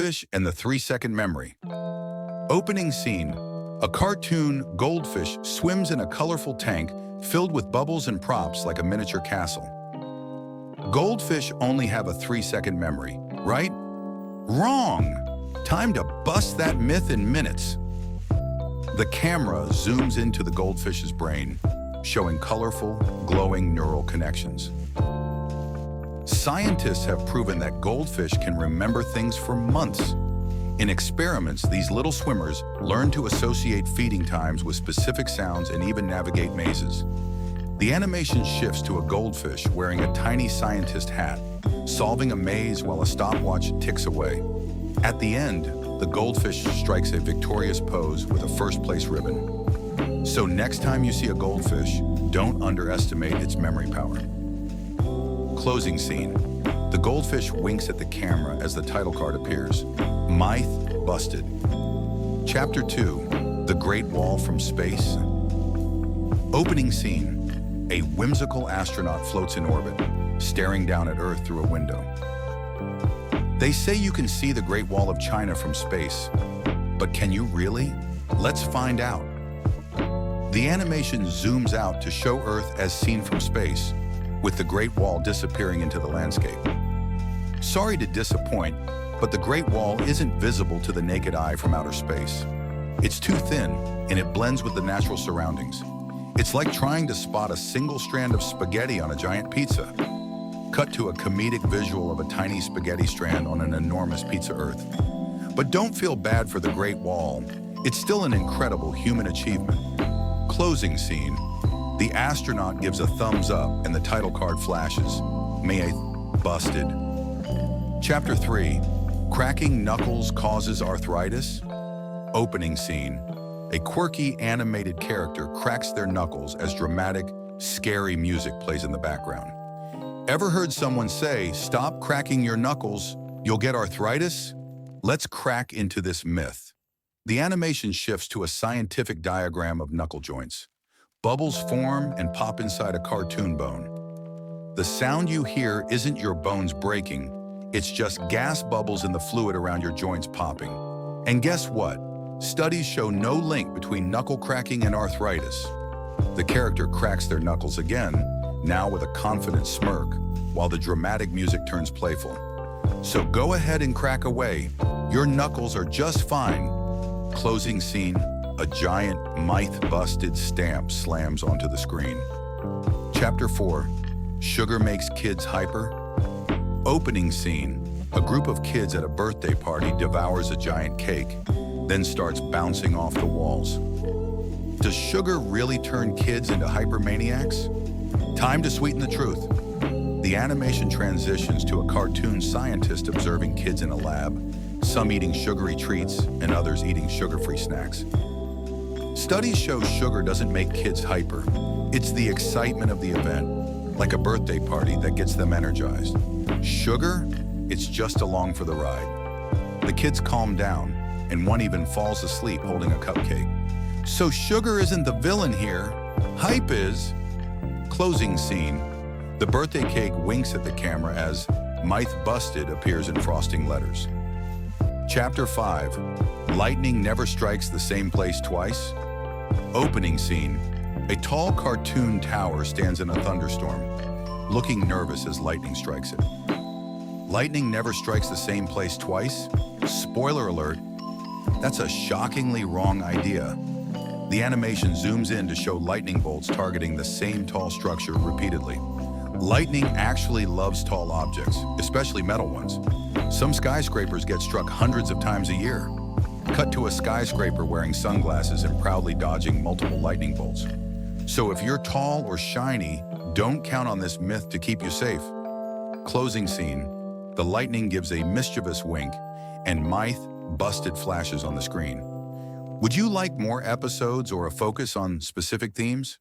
Goldfish and the 3-second memory. Opening scene. A cartoon goldfish swims in a colorful tank filled with bubbles and props like a miniature castle. Goldfish only have a 3-second memory, right? Wrong! Time to bust that myth in minutes. The camera zooms into the goldfish's brain, showing colorful, glowing neural connections. Scientists have proven that goldfish can remember things for months. In experiments, these little swimmers learn to associate feeding times with specific sounds and even navigate mazes. The animation shifts to a goldfish wearing a tiny scientist hat, solving a maze while a stopwatch ticks away. At the end, the goldfish strikes a victorious pose with a first-place ribbon. So next time you see a goldfish, don't underestimate its memory power. Closing scene. The goldfish winks at the camera as the title card appears. Myth-busted. Chapter 2. The Great Wall from Space. Opening scene. A whimsical astronaut floats in orbit, staring down at Earth through a window. They say you can see the Great Wall of China from space, but can you really? Let's find out. The animation zooms out to show Earth as seen from space, with the Great Wall disappearing into the landscape. Sorry to disappoint, but the Great Wall isn't visible to the naked eye from outer space. It's too thin, and it blends with the natural surroundings. It's like trying to spot a single strand of spaghetti on a giant pizza. Cut to a comedic visual of a tiny spaghetti strand on an enormous pizza Earth. But don't feel bad for the Great Wall. It's still an incredible human achievement. Closing scene. The astronaut gives a thumbs up and the title card flashes. Myth-busted. Chapter 3. Cracking knuckles causes arthritis? Opening scene. A quirky animated character cracks their knuckles as dramatic, scary music plays in the background. Ever heard someone say, "Stop cracking your knuckles, you'll get arthritis"? Let's crack into this myth. The animation shifts to a scientific diagram of knuckle joints. Bubbles form and pop inside a cartoon bone. The sound you hear isn't your bones breaking, it's just gas bubbles in the fluid around your joints popping. And guess what? Studies show no link between knuckle cracking and arthritis. The character cracks their knuckles again, now with a confident smirk, while the dramatic music turns playful. So go ahead and crack away. Your knuckles are just fine. Closing scene. A giant myth-busted stamp slams onto the screen. Chapter 4. Sugar makes kids hyper? Opening scene. A group of kids at a birthday party devours a giant cake, then starts bouncing off the walls. Does sugar really turn kids into hypermaniacs? Time to sweeten the truth. The animation transitions to a cartoon scientist observing kids in a lab, some eating sugary treats and others eating sugar-free snacks. Studies show sugar doesn't make kids hyper. It's the excitement of the event, like a birthday party, that gets them energized. Sugar? It's just along for the ride. The kids calm down, and one even falls asleep holding a cupcake. So sugar isn't the villain here. Hype is. Closing scene. The birthday cake winks at the camera as "Myth-busted" appears in frosting letters. Chapter 5. Lightning never strikes the same place twice? Opening scene. A tall cartoon tower stands in a thunderstorm, looking nervous as lightning strikes it. Lightning never strikes the same place twice? Spoiler alert, that's a shockingly wrong idea. The animation zooms in to show lightning bolts targeting the same tall structure repeatedly. Lightning actually loves tall objects, especially metal ones. Some skyscrapers get struck hundreds of times a year. Cut to a skyscraper wearing sunglasses and proudly dodging multiple lightning bolts. So if you're tall or shiny, don't count on this myth to keep you safe. Closing scene. The lightning gives a mischievous wink, and myth-busted flashes on the screen. Would you like more episodes or a focus on specific themes?